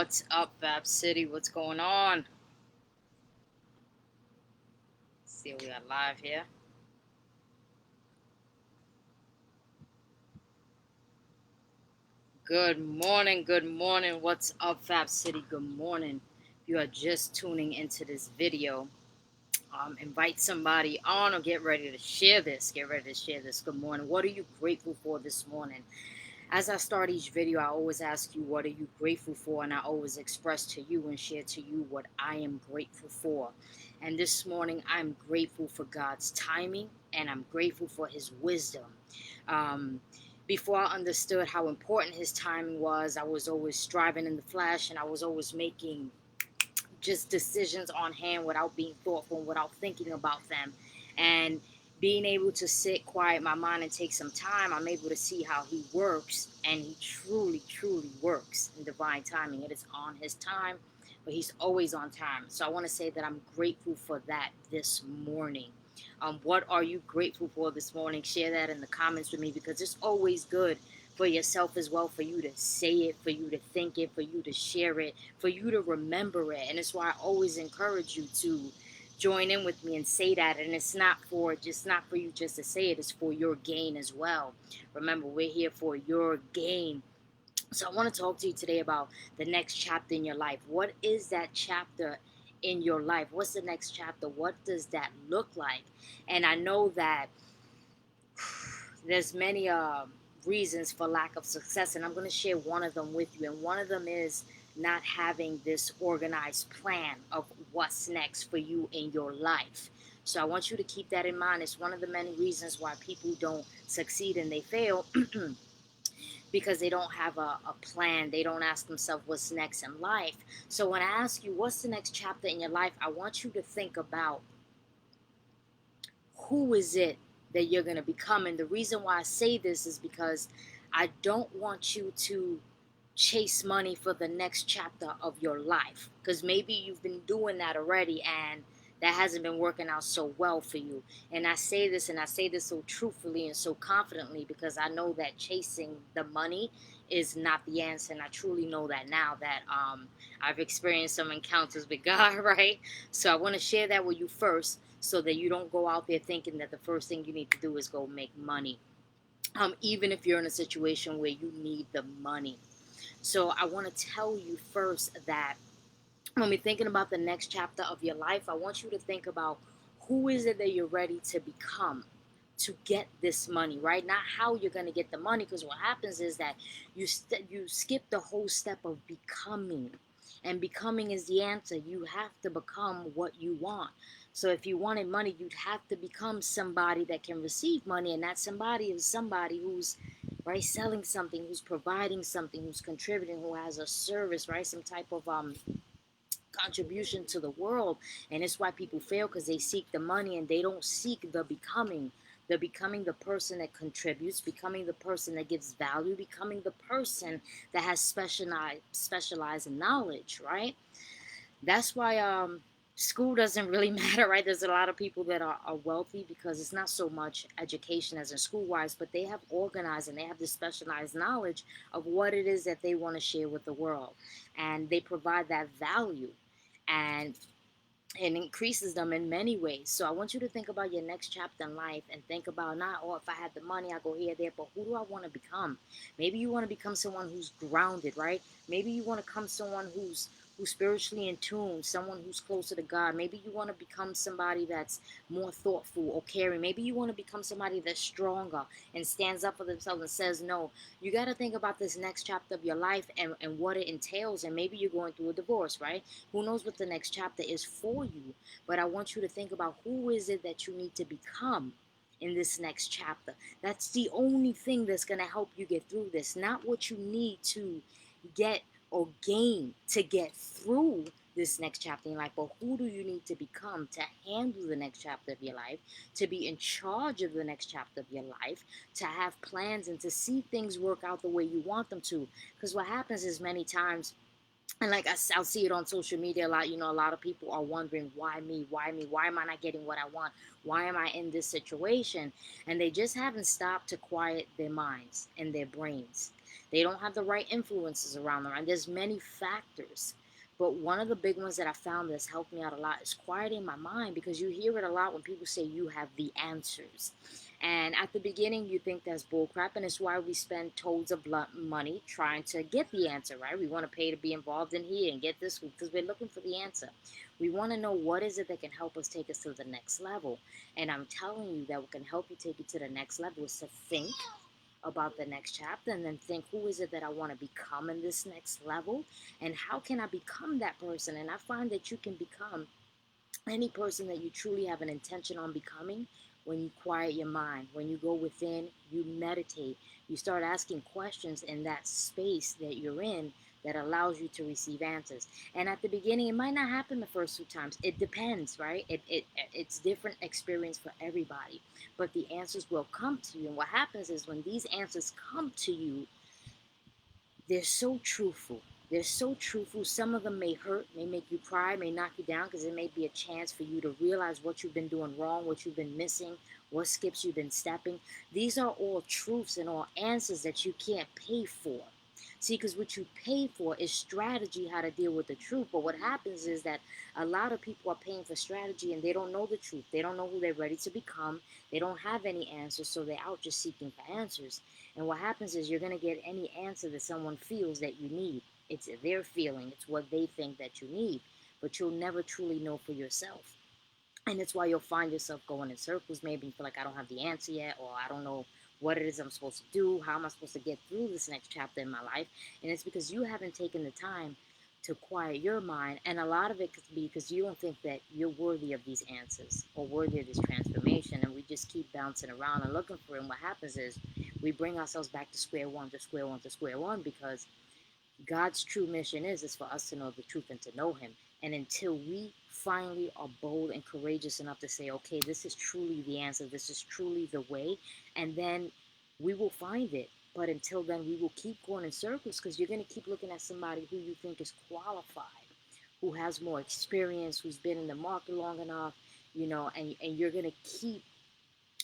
What's up, Fab City? What's going on? See, we are live here. Good morning, good morning. What's up, Fab City? Good morning. If you are just tuning into this video, invite somebody on or get ready to share this. Get ready to share this. Good morning. What are you grateful for this morning? As I start each video, I always ask you, what are you grateful for? And I always express to you and share to you what I am grateful for. And this morning, I'm grateful for God's timing and I'm grateful for his wisdom. Before I understood how important his timing was, I was always striving in the flesh and I was always making just decisions on hand without being thoughtful and without thinking about them. And being able to sit quiet my mind and take some time, I'm able to see how he works, and he truly, truly works in divine timing. It is on his time, but he's always on time. So I want to say that I'm grateful for that this morning. What are you grateful for this morning? Share that in the comments with me, because it's always good for yourself as well, for you to say it, for you to think it, for you to share it, for you to remember it. And it's why I always encourage you to join in with me and say that. And it's not for you just to say it, it's for your gain as well. Remember, we're here for your gain. So I want to talk to you today about the next chapter in your life. What is that chapter in your life? What's the next chapter? What does that look like? And I know that there's many reasons for lack of success, and I'm going to share one of them with you. And one of them is not having this organized plan of what's next for you in your life. So I want you to keep that in mind. It's one of the many reasons why people don't succeed and they fail because they don't have a plan. They don't ask themselves what's next in life. So when I ask you what's the next chapter in your life, I want you to think about who is it that you're going to become. And the reason why I say this is because I don't want you to chase money for the next chapter of your life, because maybe you've been doing that already and that hasn't been working out so well for you. And I say this, and I say this so truthfully and so confidently, because I know that chasing the money is not the answer. And I truly know that now that I've experienced some encounters with God, right? So I want to share that with you first, so that you don't go out there thinking that the first thing you need to do is go make money, even if you're in a situation where you need the money. So I want to tell you first that when we're thinking about the next chapter of your life, I want you to think about who is it that you're ready to become to get this money, right? Not how you're going to get the money, because what happens is that you skip the whole step of becoming. And becoming is the answer. You have to become what you want. So if you wanted money, you'd have to become somebody that can receive money. And that somebody is somebody who's, right, selling something, who's providing something, who's contributing, who has a service, right? Some type of contribution to the world. And it's why people fail, because they seek the money and they don't seek the becoming. They're becoming the person that contributes, becoming the person that gives value, becoming the person that has specialized knowledge, right? That's why school doesn't really matter, right? There's a lot of people that are wealthy because it's not so much education as in school wise, but they have organized and they have this specialized knowledge of what it is that they want to share with the world. And they provide that value. And it increases them in many ways. So I want you to think about your next chapter in life and think about not, oh, if I had the money, I go here, there, but who do I want to become? Maybe you want to become someone who's grounded, right? Maybe you want to become someone who's spiritually in tune, someone who's closer to God. Maybe you want to become somebody that's more thoughtful or caring. Maybe you want to become somebody that's stronger and stands up for themselves and says no. You got to think about this next chapter of your life and what it entails. And maybe you're going through a divorce, right? Who knows what the next chapter is for you? But I want you to think about who is it that you need to become in this next chapter. That's the only thing that's going to help you get through this, not what you need to get or gain to get through this next chapter in life, but who do you need to become to handle the next chapter of your life, to be in charge of the next chapter of your life, to have plans and to see things work out the way you want them to. Because what happens is many times, and like I'll see it on social media a lot, a lot of people are wondering, why me? Why me? Why am I not getting what I want? Why am I in this situation? And they just haven't stopped to quiet their minds and their brains. They don't have the right influences around them, and there's many factors. But one of the big ones that I found that's helped me out a lot is quieting my mind, because you hear it a lot when people say you have the answers. And at the beginning, you think that's bullcrap, and it's why we spend toads of money trying to get the answer, right? We want to pay to be involved in here and get this because we're looking for the answer. We want to know what is it that can help us take us to the next level. And I'm telling you that what can help you take you to the next level is to think about the next chapter, and then think, who is it that I want to become in this next level, and how can I become that person? And I find that you can become any person that you truly have an intention on becoming when you quiet your mind, when you go within, you meditate, you start asking questions in that space that you're in that allows you to receive answers. And at the beginning, it might not happen the first few times. It depends, right? It's different experience for everybody, but the answers will come to you. And what happens is when these answers come to you, they're so truthful. They're so truthful. Some of them may hurt, may make you cry, may knock you down, because it may be a chance for you to realize what you've been doing wrong, what you've been missing, what skips you've been stepping. These are all truths and all answers that you can't pay for. See, because what you pay for is strategy, how to deal with the truth. But what happens is that a lot of people are paying for strategy and they don't know the truth. They don't know who they're ready to become. They don't have any answers, so they're out just seeking for answers. And what happens is you're going to get any answer that someone feels that you need. It's their feeling, it's what they think that you need, but you'll never truly know for yourself. And it's why you'll find yourself going in circles. Maybe you feel like I don't have the answer yet, or I don't know what it is I'm supposed to do. How am I supposed to get through this next chapter in my life? And it's because you haven't taken the time to quiet your mind. And a lot of it could be because you don't think that you're worthy of these answers or worthy of this transformation. And we just keep bouncing around and looking for it. And what happens is we bring ourselves back to square one, to square one, to square one, because God's true mission is for us to know the truth and to know Him. And until we finally are bold and courageous enough to say, okay, this is truly the answer, this is truly the way, and then we will find it. But until then, we will keep going in circles, because you're going to keep looking at somebody who you think is qualified, who has more experience, who's been in the market long enough, and you're going to keep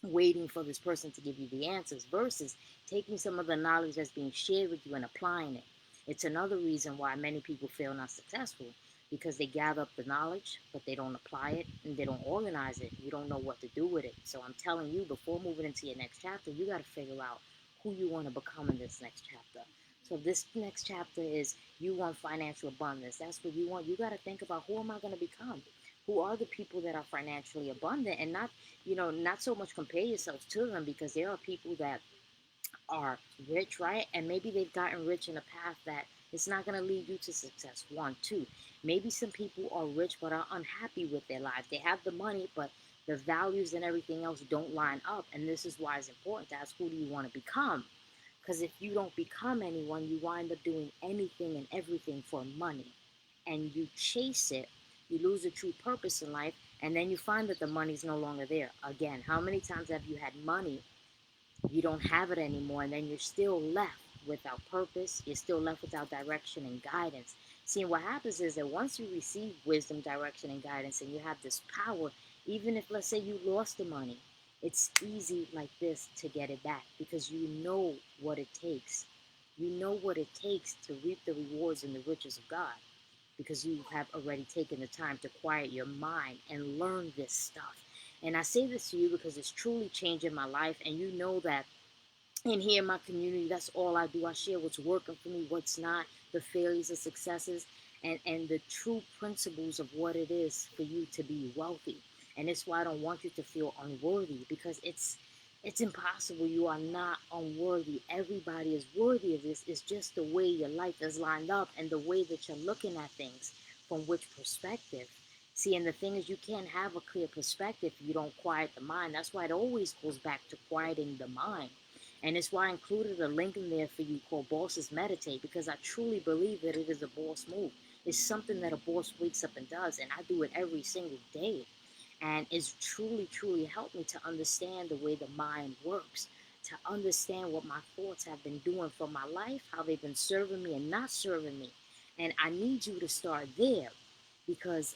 waiting for this person to give you the answers versus taking some of the knowledge that's being shared with you and applying it. It's another reason why many people feel not successful, because they gather up the knowledge, but they don't apply it and they don't organize it. You don't know what to do with it. So I'm telling you, before moving into your next chapter, you got to figure out who you want to become in this next chapter. So this next chapter is you want financial abundance. That's what you want. You got to think about, who am I going to become? Who are the people that are financially abundant, and not so much compare yourselves to them, because there are people that are rich, right? And maybe they've gotten rich in a path that it's not going to lead you to success. One, two, maybe some people are rich but are unhappy with their life. They have the money, but the values and everything else don't line up. And this is why it's important to ask, who do you want to become? Because if you don't become anyone, you wind up doing anything and everything for money. And you chase it, you lose the true purpose in life, and then you find that the money's no longer there. Again, how many times have you had money, you don't have it anymore, and then you're still left without purpose, you're still left without direction and guidance? See, what happens is that once you receive wisdom, direction, and guidance, and you have this power, even if, let's say, you lost the money, it's easy like this to get it back, because you know what it takes. You know what it takes to reap the rewards and the riches of God, because you have already taken the time to quiet your mind and learn this stuff. And I say this to you because it's truly changing my life. And you know that in here in my community, that's all I do. I share what's working for me, what's not, the failures, the successes, and the true principles of what it is for you to be wealthy. And it's why I don't want you to feel unworthy, because it's impossible. You are not unworthy. Everybody is worthy of this. It's just the way your life is lined up and the way that you're looking at things, from which perspective. See, and the thing is, you can't have a clear perspective if you don't quiet the mind. That's why it always goes back to quieting the mind. And it's why I included a link in there for you called Bosses Meditate, because I truly believe that it is a boss move. It's something that a boss wakes up and does, and I do it every single day. And it's truly, truly helped me to understand the way the mind works, to understand what my thoughts have been doing for my life, how they've been serving me and not serving me. And I need you to start there, because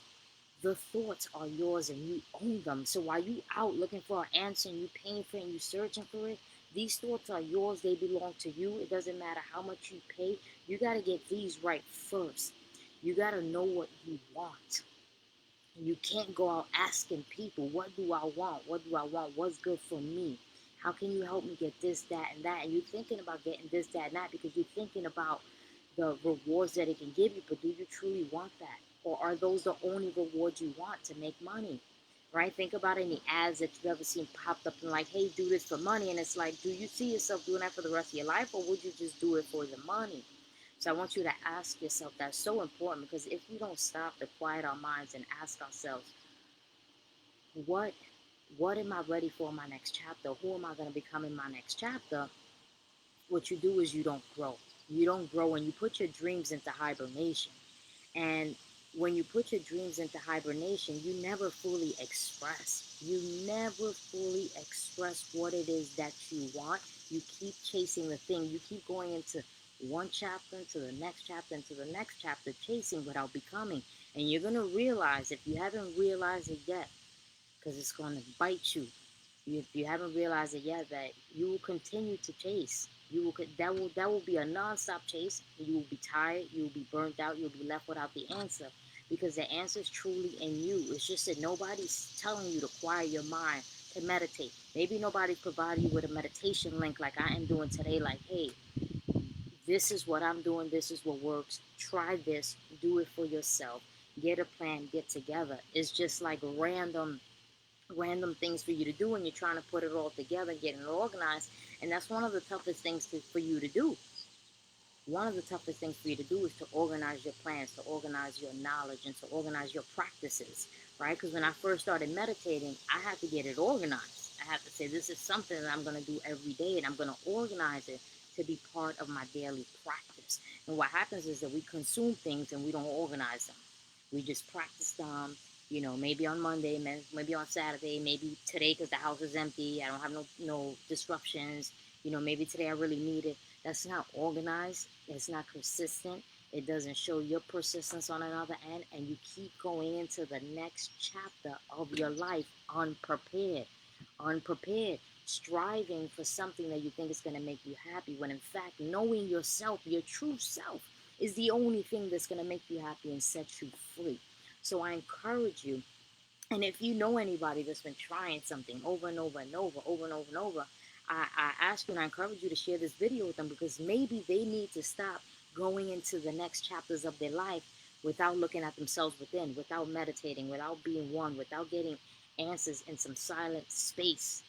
the thoughts are yours and you own them. So while you out looking for an answer and you paying for it and you searching for it, These thoughts are yours. They belong to you. It doesn't matter how much you pay. You got to get these right first. You got to know what you want. You can't go out asking people, what do I want? What do I want? What's good for me? How can you help me get this, that, and that? And you're thinking about getting this, that, and that because you're thinking about the rewards that it can give you. But do you truly want that? Or are those the only rewards you want to make money? Right? Think about any ads that you've ever seen popped up and like, hey, do this for money. And it's like, do you see yourself doing that for the rest of your life? Or would you just do it for the money? So I want you to ask yourself. That's so important because if we don't stop to quiet our minds and ask ourselves, what what am I ready for in my next chapter? Who am I going to become in my next chapter? What you do is you don't grow. You don't grow when you put your dreams into hibernation. And when you put your dreams into hibernation, you never fully express. You never fully express what it is that you want. You keep chasing the thing. You keep going into one chapter, into the next chapter, into the next chapter, chasing without becoming. And you're going to realize, if you haven't realized it yet, because it's going to bite you. If you haven't realized it yet, that you will continue to chase. That will be a non-stop chase. You will be tired. You will be burnt out. You'll be left without the answer, because the answer is truly in you. It's just that nobody's telling you to quiet your mind to meditate. Maybe nobody's providing you with a meditation link like I am doing today. Like, hey, this is what I'm doing. This is what works. Try this. Do it for yourself. Get a plan. Get together. It's just like random things for you to do, and you're trying to put it all together, getting it organized. And that's one of the toughest things for you to do. One of the toughest things for you to do is to organize your plans, to organize your knowledge, and to organize your practices, right? Because when I first started meditating, I had to get it organized. I had to say, this is something that I'm going to do every day, and I'm going to organize it to be part of my daily practice. And what happens is that we consume things and we don't organize them. We just practice them, maybe on Monday, maybe on Saturday, maybe today because the house is empty. I don't have no disruptions. Maybe today I really need it. That's not organized. It's not consistent. It doesn't show your persistence on another end, and you keep going into the next chapter of your life unprepared, striving for something that you think is going to make you happy, when in fact, knowing yourself, your true self, is the only thing that's going to make you happy and set you free. So I encourage you, and if you know anybody that's been trying something over and over and over, over and over and over, I ask you and I encourage you to share this video with them, because maybe they need to stop going into the next chapters of their life without looking at themselves within, without meditating, without being one, without getting answers in some silent space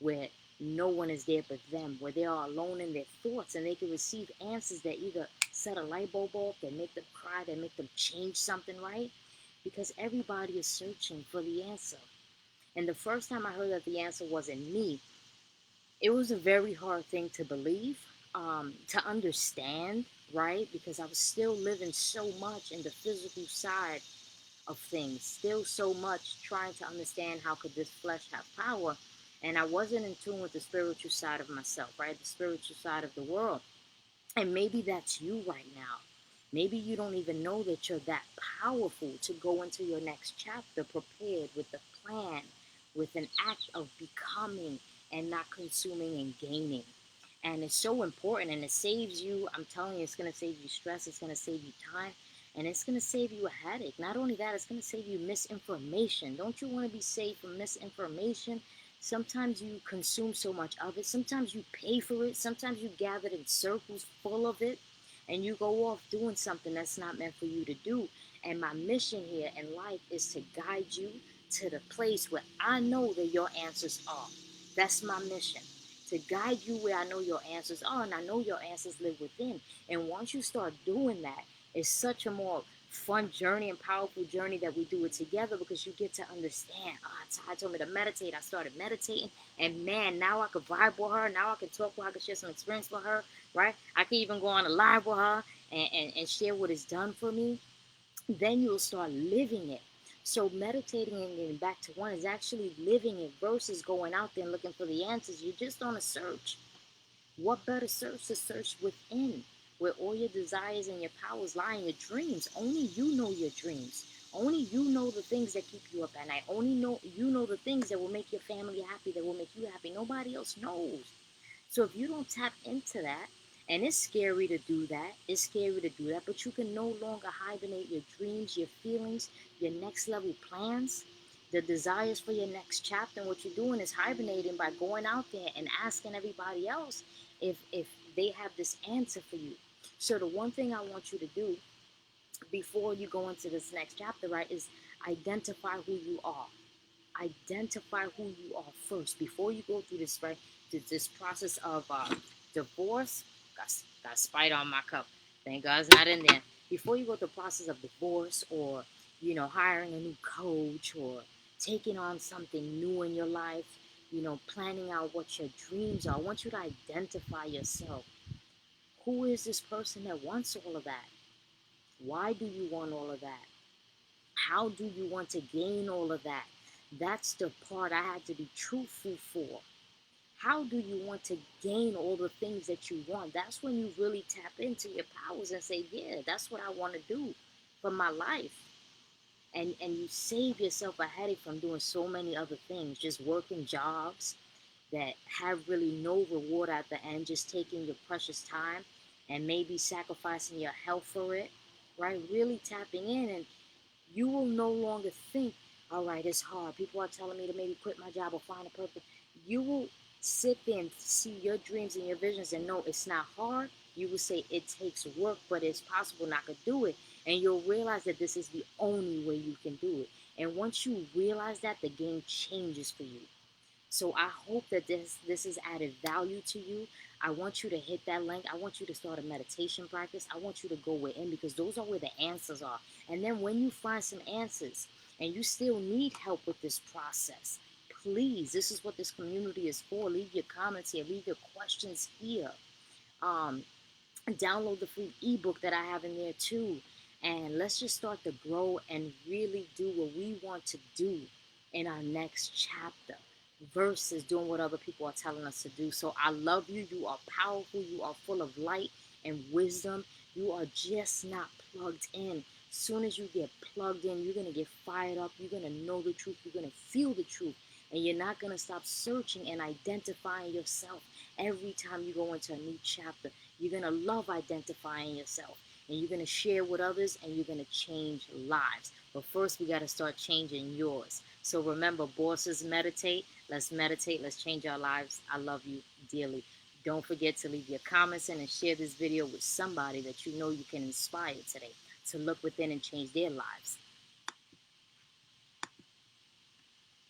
where no one is there but them, where they are alone in their thoughts, and they can receive answers that either set a light bulb off, that make them cry, that make them change something, right? Because everybody is searching for the answer. And the first time I heard that the answer wasn't me, it was a very hard thing to believe, to understand, right? Because I was still living so much in the physical side of things, still so much trying to understand how could this flesh have power. And I wasn't in tune with the spiritual side of myself, right? The spiritual side of the world. And maybe that's you right now. Maybe you don't even know that you're that powerful to go into your next chapter prepared with a plan, with an act of becoming and not consuming and gaining. And it's so important, and it saves you. I'm telling you, it's going to save you stress. It's going to save you time. And it's going to save you a headache. Not only that, it's going to save you misinformation. Don't you want to be saved from misinformation? Sometimes you consume so much of it. Sometimes you pay for it. Sometimes you gather in circles full of it. And you go off doing something that's not meant for you to do. And my mission here in life is to guide you to the place where I know that your answers are. That's my mission. To guide you where I know your answers are, and I know your answers live within. And once you start doing that, it's such a more fun journey and powerful journey that we do it together, because you get to understand. Ty told me to meditate. I started meditating, and man, now I could vibe with her. Now I can talk with her. I can share some experience with her, right? I can even go on a live with her and share what it's done for me. Then you'll start living it. So meditating and getting back to one is actually living it versus going out there and looking for the answers. You're just on a search. What better search to search within, where all your desires and your powers lie in your dreams? Only you know your dreams. Only you know the things that keep you up at night. Only you know the things that will make your family happy, that will make you happy. Nobody else knows. So if you don't tap into that, and it's scary to do that, but you can no longer hibernate your dreams, your feelings, your next level plans, the desires for your next chapter. And what you're doing is hibernating by going out there and asking everybody else if they have this answer for you. So the one thing I want you to do before you go into this next chapter, right, is identify who you are. Identify who you are first before you go through this, right, this process of divorce. Got Sprite on my cup. Thank God it's not in there. Before you go through the process of divorce, or hiring a new coach, or taking on something new in your life, planning out what your dreams are, I want you to identify yourself. Who is this person that wants all of that? Why do you want all of that? How do you want to gain all of that? That's the part I had to be truthful for. How do you want to gain all the things that you want? That's when you really tap into your powers and say, yeah, that's what I want to do for my life. And you save yourself a headache from doing so many other things, just working jobs that have really no reward at the end, just taking your precious time and maybe sacrificing your health for it, right? Really tapping in, and you will no longer think, all right, it's hard. People are telling me to maybe quit my job or find a purpose. You will sit there and see your dreams and your visions and know it's not hard. You will say it takes work, but it's possible, and I could do it. And you'll realize that this is the only way you can do it. And once you realize that, the game changes for you. So I hope that this has added value to you. I want you to hit that link. I want you to start a meditation practice. I want you to go within, because those are where the answers are. And then when you find some answers and you still need help with this process, please, this is what this community is for. Leave your comments here. Leave your questions here. Um, Download the free ebook that I have in there too. And let's just start to grow and really do what we want to do in our next chapter versus doing what other people are telling us to do. So I love you. You are powerful. You are full of light and wisdom. You are just not plugged in. Soon as you get plugged in, you're going to get fired up. You're going to know the truth. You're going to feel the truth. And you're not going to stop searching and identifying yourself every time you go into a new chapter. You're going to love identifying yourself, and you're going to share with others, and you're going to change lives. But first, we got to start changing yours. So remember, bosses, meditate. Let's meditate. Let's change our lives. I love you dearly. Don't forget to leave your comments in and share this video with somebody that you know you can inspire today to look within and change their lives.